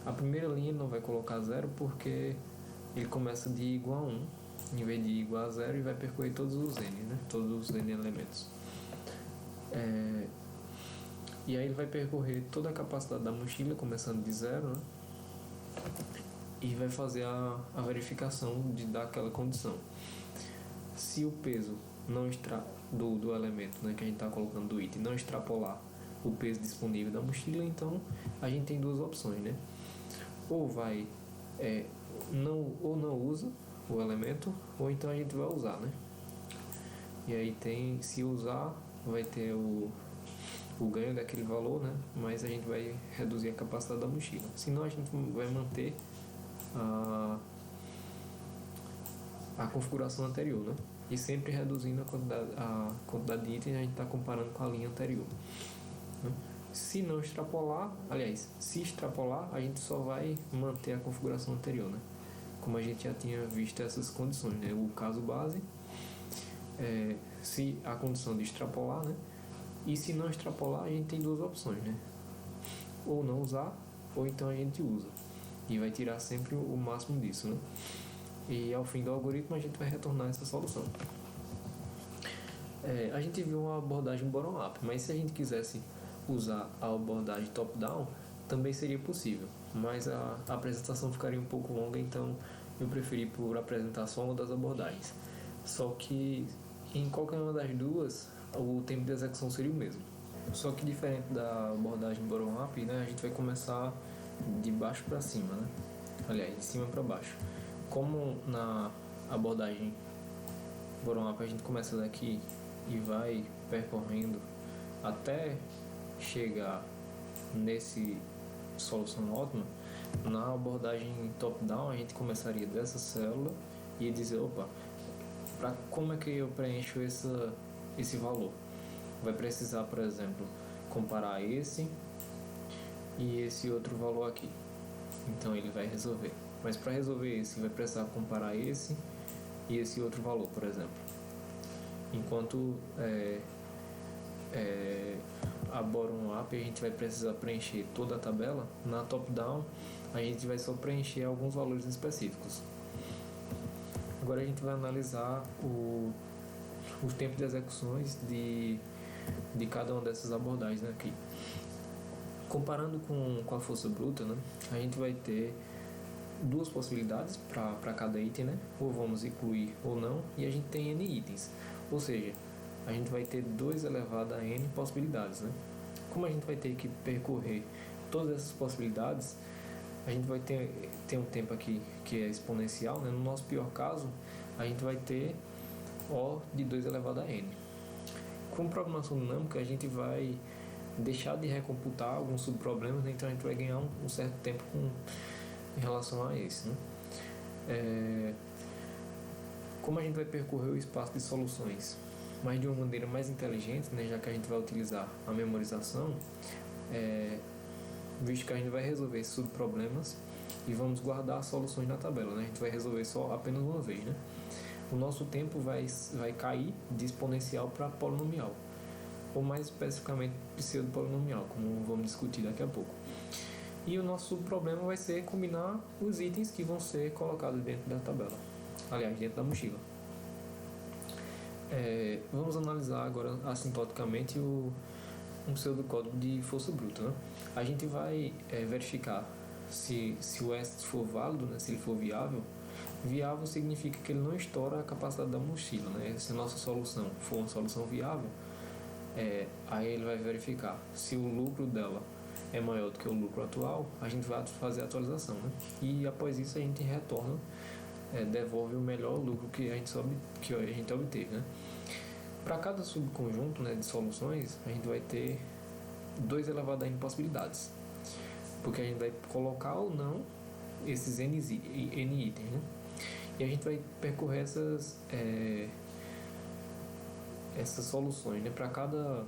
A primeira linha ele não vai colocar 0 porque ele começa de igual a 1, em vez de igual a 0, e vai percorrer todos os n, né? Todos os n elementos. E aí ele vai percorrer toda a capacidade da mochila, começando de 0, né? E vai fazer a verificação daquela condição. Se o peso não do elemento, né, que a gente está colocando do item, não extrapolar o peso disponível da mochila, então a gente tem duas opções, né? Ou vai não usa o elemento, ou então a gente vai usar, né? E aí tem, se usar, vai ter o ganho daquele valor, né? Mas a gente vai reduzir a capacidade da mochila. Senão a gente vai manter a configuração anterior, né? E sempre reduzindo a quantidade de itens, a gente está comparando com a linha anterior, né? Se não extrapolar, aliás, se extrapolar, a gente só vai manter a configuração anterior, né? Como a gente já tinha visto essas condições, né? O caso base, se a condição de extrapolar, né? E se não extrapolar, a gente tem duas opções, né? Ou não usar, ou então a gente usa. E vai tirar sempre o máximo disso, né? E ao fim do algoritmo a gente vai retornar essa solução. A gente viu uma abordagem bottom-up, mas se a gente quisesse usar a abordagem top-down, também seria possível. Mas a apresentação ficaria um pouco longa, então eu preferi por apresentar só uma das abordagens. Só que em qualquer uma das duas, o tempo de execução seria o mesmo. Só que diferente da abordagem bottom-up, né, a gente vai começar de baixo para cima, né? Aliás, de cima para baixo. Como na abordagem bottom-up a gente começa daqui e vai percorrendo até chegar nesse solução ótima, na abordagem top-down a gente começaria dessa célula e dizer, opa, como é que eu preencho esse valor? Vai precisar, por exemplo, comparar esse e esse outro valor aqui. Então ele vai resolver. Mas para resolver esse, vai precisar comparar esse e esse outro valor, por exemplo. Enquanto a bottom-up a gente vai precisar preencher toda a tabela, na top-down a gente vai só preencher alguns valores específicos. Agora a gente vai analisar os tempos de execuções de cada uma dessas abordagens, né, aqui. Comparando com a força bruta, né, a gente vai ter duas possibilidades para cada item, né? Ou vamos incluir ou não, e a gente tem n itens, ou seja, a gente vai ter 2 elevado a n possibilidades, né? Como a gente vai ter que percorrer todas essas possibilidades, a gente vai ter um tempo aqui que é exponencial, né? No nosso pior caso, a gente vai ter O de 2 elevado a n. Com programação dinâmica, a gente vai deixar de recomputar alguns subproblemas, né? Então a gente vai ganhar um certo tempo em relação a esse, né? Como a gente vai percorrer o espaço de soluções, mas de uma maneira mais inteligente, né? Já que a gente vai utilizar a memorização, visto que a gente vai resolver esses subproblemas e vamos guardar as soluções na tabela, né? A gente vai resolver só apenas uma vez, né? O nosso tempo vai cair de exponencial para polinomial, ou mais especificamente pseudo-polinomial, como vamos discutir daqui a pouco. E o nosso problema vai ser combinar os itens que vão ser colocados dentro da tabela, aliás, dentro da mochila. Vamos analisar agora assintoticamente um pseudocódigo de força bruta, né? A gente vai verificar se o S for válido, né? Se ele for viável. Viável significa que ele não estoura a capacidade da mochila, né? Se a nossa solução for uma solução viável, aí ele vai verificar se o lucro dela é maior do que o lucro atual, a gente vai fazer a atualização, né? E após isso a gente retorna, devolve o melhor lucro que a gente obteve, né? Para cada subconjunto, né, de soluções, a gente vai ter 2 elevado a n possibilidades, porque a gente vai colocar ou não esses n itens, né? E a gente vai percorrer essas soluções, né? Para cada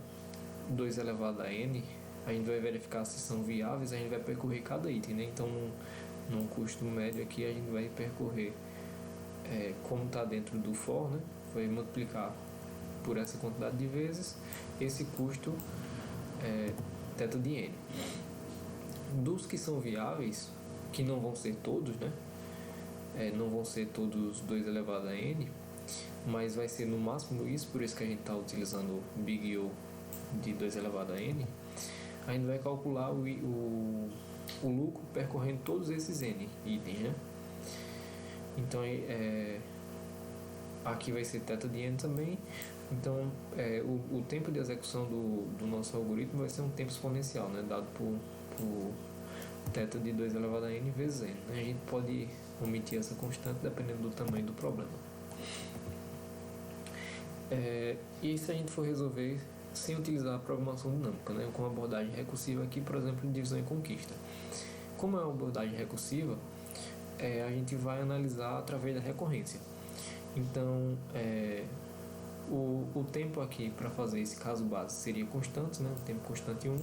2 elevado a n, a gente vai verificar se são viáveis, a gente vai percorrer cada item, né? Então, num custo médio aqui, a gente vai percorrer, como está dentro do for, né? Vai multiplicar por essa quantidade de vezes esse custo θ de n. Dos que são viáveis, que não vão ser todos, né? Não vão ser todos 2 elevado a n, mas vai ser no máximo isso, por isso que a gente está utilizando o Big O de 2 elevado a n. A gente vai calcular o lucro percorrendo todos esses n itens, né? Então, aqui vai ser θ de n também. Então, o tempo de execução do nosso algoritmo vai ser um tempo exponencial, né? Dado por θ de 2 elevado a n vezes n. A gente pode omitir essa constante dependendo do tamanho do problema. E se a gente for resolver sem utilizar a programação dinâmica, né? Com abordagem recursiva aqui, por exemplo, em divisão e conquista. Como é uma abordagem recursiva, a gente vai analisar através da recorrência. Então, o tempo aqui para fazer esse caso base seria constante, né? O tempo constante 1.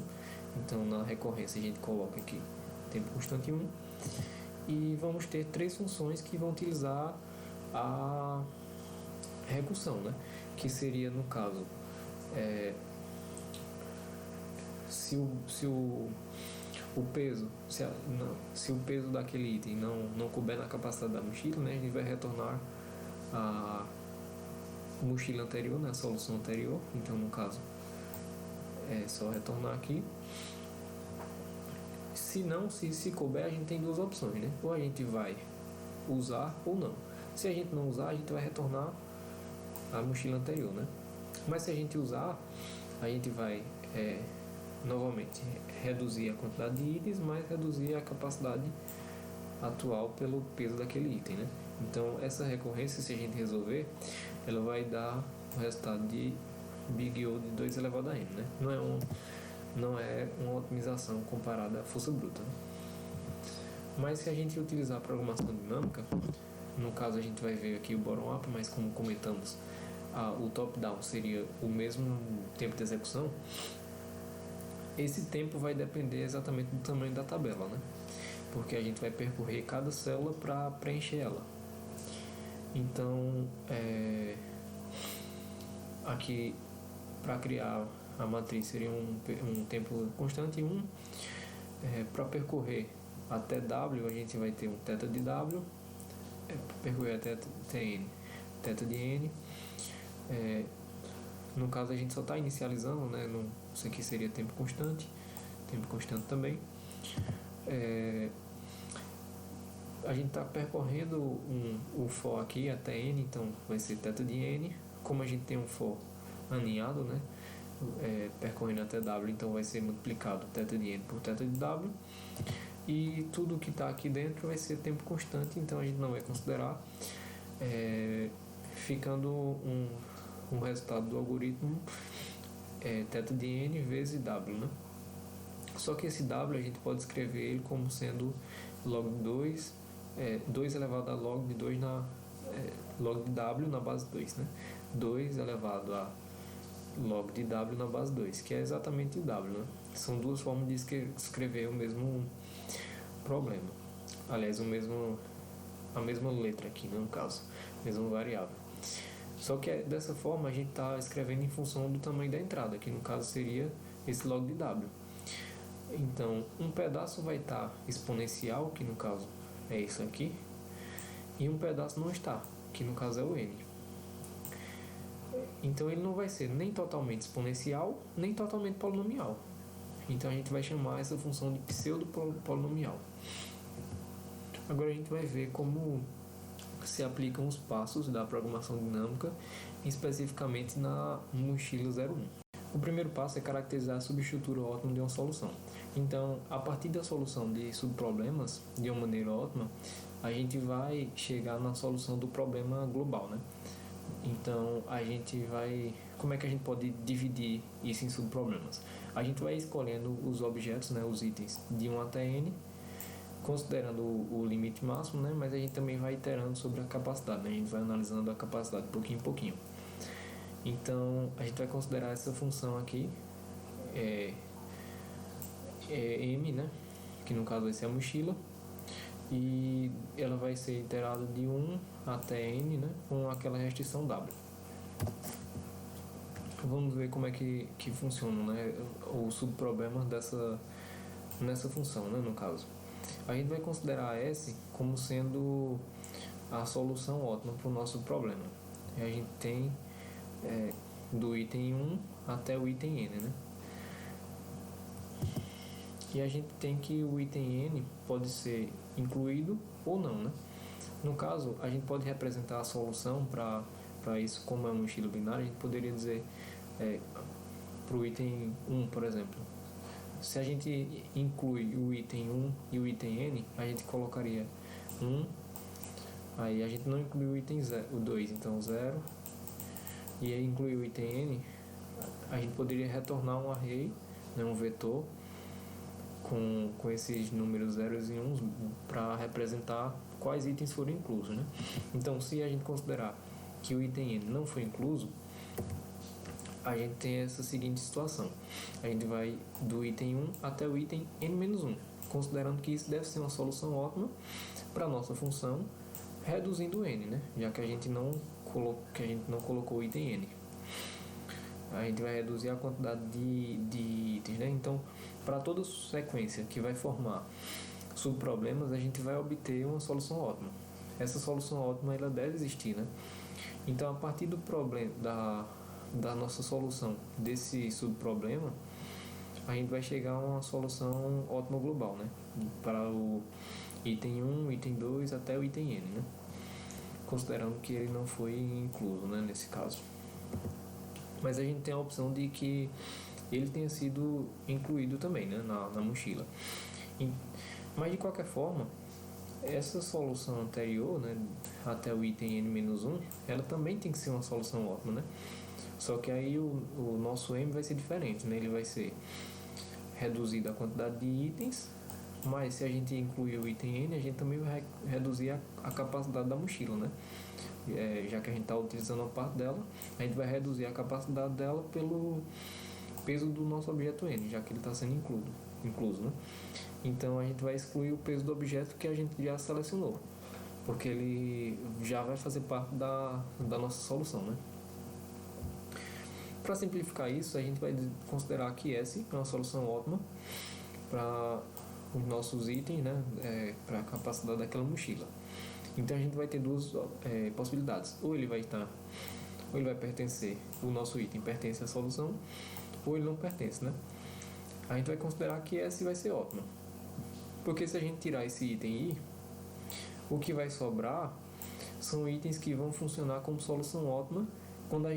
Então, na recorrência, a gente coloca aqui tempo constante 1. E vamos ter 3 funções que vão utilizar a recursão, né? Que seria, no caso, se o peso, se o peso daquele item não couber na capacidade da mochila, né? A gente vai retornar a mochila anterior, né? A solução anterior. Então, no caso, é só retornar aqui. Se couber, a gente tem 2 opções, né? Ou a gente vai usar ou não. Se a gente não usar, a gente vai retornar a mochila anterior, né? Mas se a gente usar, a gente vai novamente reduzir a quantidade de itens, mas reduzir a capacidade atual pelo peso daquele item, né? Então, essa recorrência, se a gente resolver, ela vai dar o resultado de Big O de 2 elevado a n, né? Não é uma otimização comparada à força bruta, né? Mas se a gente utilizar a programação dinâmica, no caso a gente vai ver aqui o bottom-up, mas como comentamos, o top-down seria o mesmo tempo de execução. Esse tempo vai depender exatamente do tamanho da tabela, né? Porque a gente vai percorrer cada célula para preencher ela. Então, aqui para criar a matriz seria um tempo constante 1. Para percorrer até W, a gente vai ter um θ de W, percorrer até Tn, θ de N. No caso, a gente só está inicializando, né? Isso aqui seria tempo constante também. A gente está percorrendo o for aqui até N, então vai ser θ de N. Como a gente tem um for aninhado, né? Percorrendo até W, então vai ser multiplicado θ de N por θ de W. E tudo que está aqui dentro vai ser tempo constante, então a gente não vai considerar, ficando um resultado do algoritmo θ de N vezes W, né? Só que esse W a gente pode escrever ele como sendo log de 2 elevado a log de 2 log de W na base 2, né? 2 elevado a log de W na base 2, que é exatamente W, né? São 2 formas de escrever o mesmo problema. Aliás, a mesma letra aqui, né, no caso, mesma variável. Só que dessa forma a gente está escrevendo em função do tamanho da entrada, que no caso seria esse log de W. Então, um pedaço vai estar exponencial, que no caso é isso aqui, e um pedaço não está, que no caso é o N. Então, ele não vai ser nem totalmente exponencial, nem totalmente polinomial. Então, a gente vai chamar essa função de pseudo-polinomial. Agora, a gente vai ver como se aplicam os passos da programação dinâmica, especificamente na mochila 01. O primeiro passo é caracterizar a subestrutura ótima de uma solução. Então, a partir da solução de subproblemas de uma maneira ótima, a gente vai chegar na solução do problema global, né? Então, como é que a gente pode dividir isso em subproblemas? A gente vai escolhendo os objetos, né, os itens de 1 até n, considerando o limite máximo, né? Mas a gente também vai iterando sobre a capacidade, né? A gente vai analisando a capacidade pouquinho em pouquinho. Então, a gente vai considerar essa função aqui, M, né? Que no caso vai ser a mochila, e ela vai ser iterada de 1 até n, né? Com aquela restrição W. Vamos ver como é que funciona, né? O subproblema nessa função, né? No caso, a gente vai considerar S como sendo a solução ótima para o nosso problema. E a gente tem do item 1 até o item N, né? E a gente tem que o item N pode ser incluído ou não, né? No caso, a gente pode representar a solução para isso como é um estilo binário. A gente poderia dizer para o item 1, por exemplo, se a gente inclui o item 1 e o item N, a gente colocaria 1, aí a gente não inclui o item 0, o 2, então 0, e aí inclui o item N, a gente poderia retornar um array, né, um vetor, com esses números zeros e uns para representar quais itens foram inclusos, né? Então, se a gente considerar que o item N não foi incluso, a gente tem essa seguinte situação. A gente vai do item 1 até o item N-1, considerando que isso deve ser uma solução ótima para a nossa função, reduzindo o N, né? Já que a gente não colocou o item N. A gente vai reduzir a quantidade de itens, né? Então, para toda sequência que vai formar subproblemas, a gente vai obter uma solução ótima. Essa solução ótima, ela deve existir, né? Então, a partir do problema da nossa solução desse subproblema, a gente vai chegar a uma solução ótima global, né? Para o item 1, item 2 até o item N, né? Considerando que ele não foi incluso, né, nesse caso. Mas a gente tem a opção de que ele tenha sido incluído também, né, na mochila. Mas de qualquer forma, essa solução anterior, né, até o item N-1, ela também tem que ser uma solução ótima, né? Só que aí o nosso M vai ser diferente, né? Ele vai ser reduzido a quantidade de itens, mas se a gente incluir o item N, a gente também vai reduzir a capacidade da mochila, né? Já que a gente está utilizando uma parte dela, a gente vai reduzir a capacidade dela pelo peso do nosso objeto N, já que ele está sendo incluso, né? Então a gente vai excluir o peso do objeto que a gente já selecionou, porque ele já vai fazer parte da nossa solução, né? Para simplificar isso, a gente vai considerar que S é uma solução ótima para os nossos itens, né? Para a capacidade daquela mochila. Então a gente vai ter duas possibilidades. Ou ele vai pertencer, o nosso item pertence à solução, ou ele não pertence, né? A gente vai considerar que S vai ser ótimo. Porque se a gente tirar esse item I, o que vai sobrar são itens que vão funcionar como solução ótima quando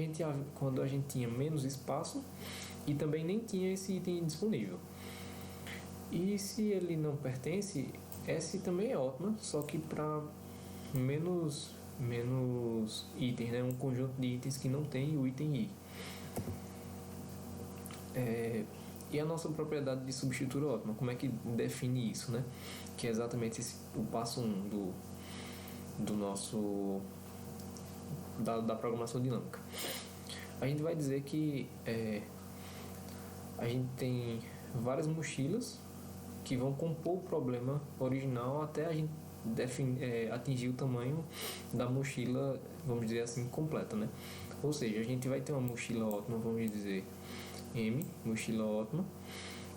a gente tinha menos espaço e também nem tinha esse item disponível. E se ele não pertence, S também é ótima, só que para menos itens, né? Um conjunto de itens que não tem o item I. E a nossa propriedade de substituir ótima, como é que define isso, né? Que é exatamente o passo 1 do nosso da programação dinâmica. A gente vai dizer que a gente tem várias mochilas que vão compor o problema original até a gente atingir o tamanho da mochila, vamos dizer assim, completa, né? Ou seja, a gente vai ter uma mochila ótima, vamos dizer M, mochila ótima,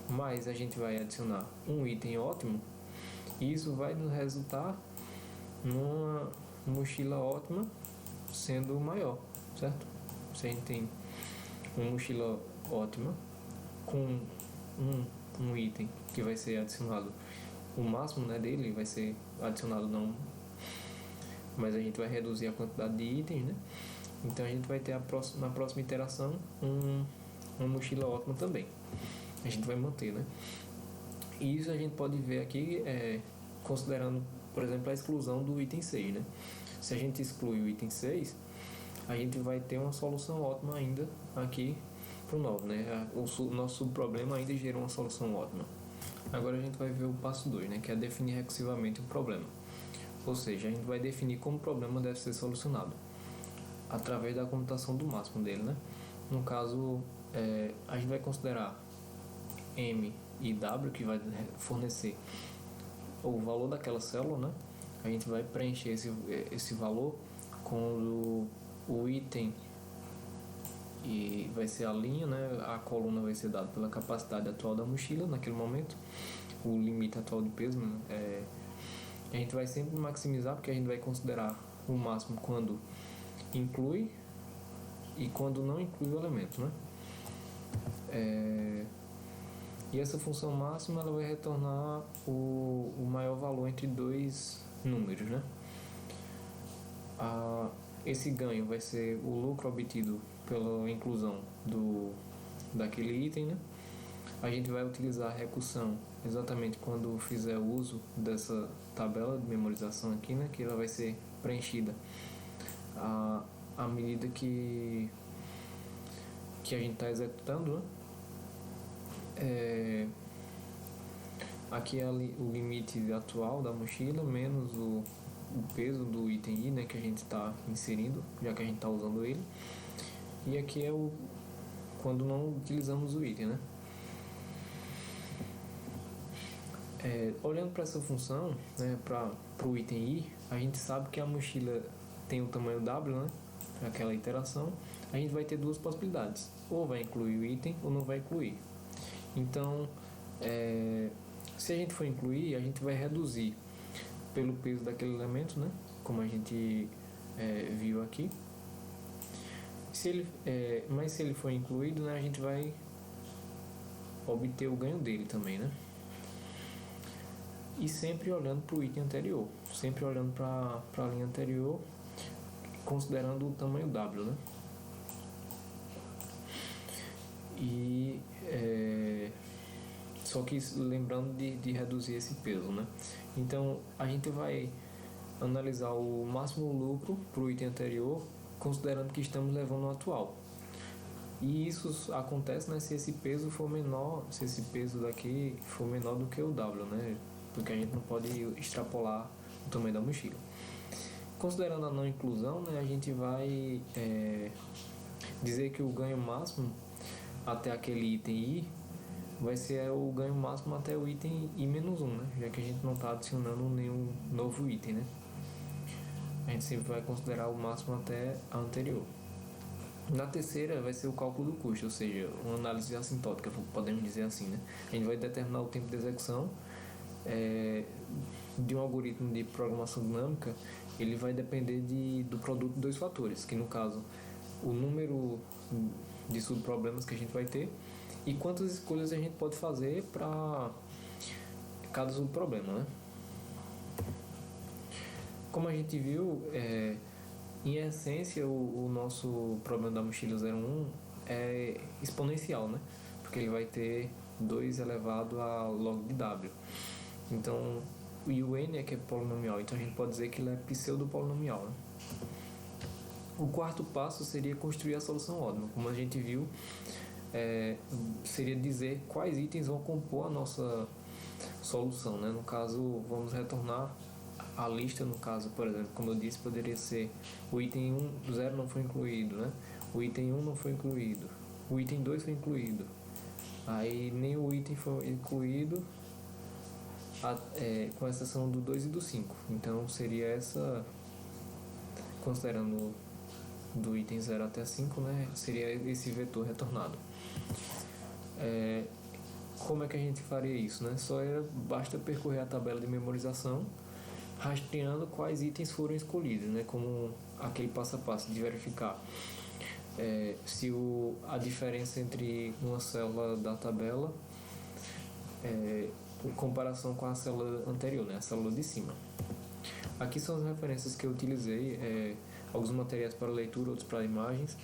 mas a gente vai adicionar um item ótimo e isso vai nos resultar numa mochila ótima sendo maior, certo? Se a gente tem uma mochila ótima com um item que vai ser adicionado, o máximo, né, dele vai ser adicionado não, mas a gente vai reduzir a quantidade de itens, né? Então a gente vai ter na próxima iteração uma mochila ótima também. A gente vai manter, né? E isso a gente pode ver aqui considerando, por exemplo, a exclusão do item 6, né? Se a gente exclui o item 6, a gente vai ter uma solução ótima ainda aqui para o 9, né? O nosso subproblema ainda gerou uma solução ótima. Agora a gente vai ver o passo 2, né? Que é definir recursivamente o problema. Ou seja, a gente vai definir como o problema deve ser solucionado através da computação do máximo dele, né? No caso, a gente vai considerar M e W, que vai fornecer o valor daquela célula, né? A gente vai preencher esse valor com o item e vai ser a linha, né? A coluna vai ser dada pela capacidade atual da mochila naquele momento, o limite atual de peso, né? A gente vai sempre maximizar, porque a gente vai considerar o máximo quando inclui e quando não inclui o elemento, né? E essa função máxima ela vai retornar o maior valor entre dois números, né? Esse ganho vai ser o lucro obtido pela inclusão daquele item, né? A gente vai utilizar a recursão exatamente quando fizer o uso dessa tabela de memorização aqui, né? Que ela vai ser preenchida à medida que que a gente está executando, né? Aqui é o limite atual da mochila menos o peso do item I, né, que a gente está inserindo, já que a gente está usando ele. E aqui é quando não utilizamos o item, né? Olhando para essa função, né, para o item I, a gente sabe que a mochila tem o tamanho W, né, aquela iteração. A gente vai ter duas possibilidades: ou vai incluir o item ou não vai incluir. Então, se a gente for incluir, a gente vai reduzir pelo peso daquele elemento, né, como a gente viu aqui. Mas se ele for incluído, né, a gente vai obter o ganho dele também, né? E sempre olhando para o item anterior, sempre olhando para a linha anterior, considerando o tamanho W, né? E só que lembrando de reduzir esse peso, né? Então a gente vai analisar o máximo lucro para o item anterior, considerando que estamos levando o atual. E isso acontece, né, se esse peso for menor, se esse peso daqui for menor do que o W, né? Porque a gente não pode extrapolar o tamanho da mochila. Considerando a não inclusão, né, a gente vai dizer que o ganho máximo até aquele item I vai ser o ganho máximo até o item I-1, né? Já que a gente não está adicionando nenhum novo item, né? A gente sempre vai considerar o máximo até a anterior. Na terceira vai ser o cálculo do custo, ou seja, uma análise assintótica, podemos dizer assim, né? A gente vai determinar o tempo de execução de um algoritmo de programação dinâmica. Ele vai depender do produto de dois fatores, que no caso o número de subproblemas que a gente vai ter e quantas escolhas a gente pode fazer para cada subproblema, né? Como a gente viu, em essência o nosso problema da mochila 01 é exponencial, né? Porque ele vai ter 2 elevado a log de W. Então, o UN é que é polinomial, então a gente pode dizer que ele é pseudo-polinomial, né? O quarto passo seria construir a solução ótima. Como a gente viu, seria dizer quais itens vão compor a nossa solução, né? No caso, vamos retornar a lista, no caso, por exemplo, como eu disse, poderia ser o item 1, 0 não foi incluído, né? O item 1 não foi incluído, o item 2 foi incluído, aí nem o item foi incluído, com exceção do 2 e do 5. Então seria essa, considerando do item 0 até 5, né? Seria esse vetor retornado. Como é que a gente faria isso, né? Basta percorrer a tabela de memorização, rastreando quais itens foram escolhidos, né? Como aquele passo a passo de verificar se a diferença entre uma célula da tabela em comparação com a célula anterior, né? A célula de cima. Aqui são as referências que eu utilizei, alguns materiais para leitura, outros para imagens.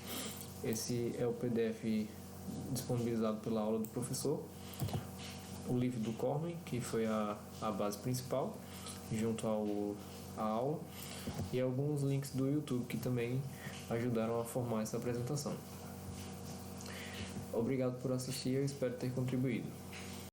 Esse é o PDF disponibilizado pela aula do professor, o livro do Corman, que foi a base principal, junto à aula, e alguns links do YouTube que também ajudaram a formar essa apresentação. Obrigado por assistir, eu espero ter contribuído.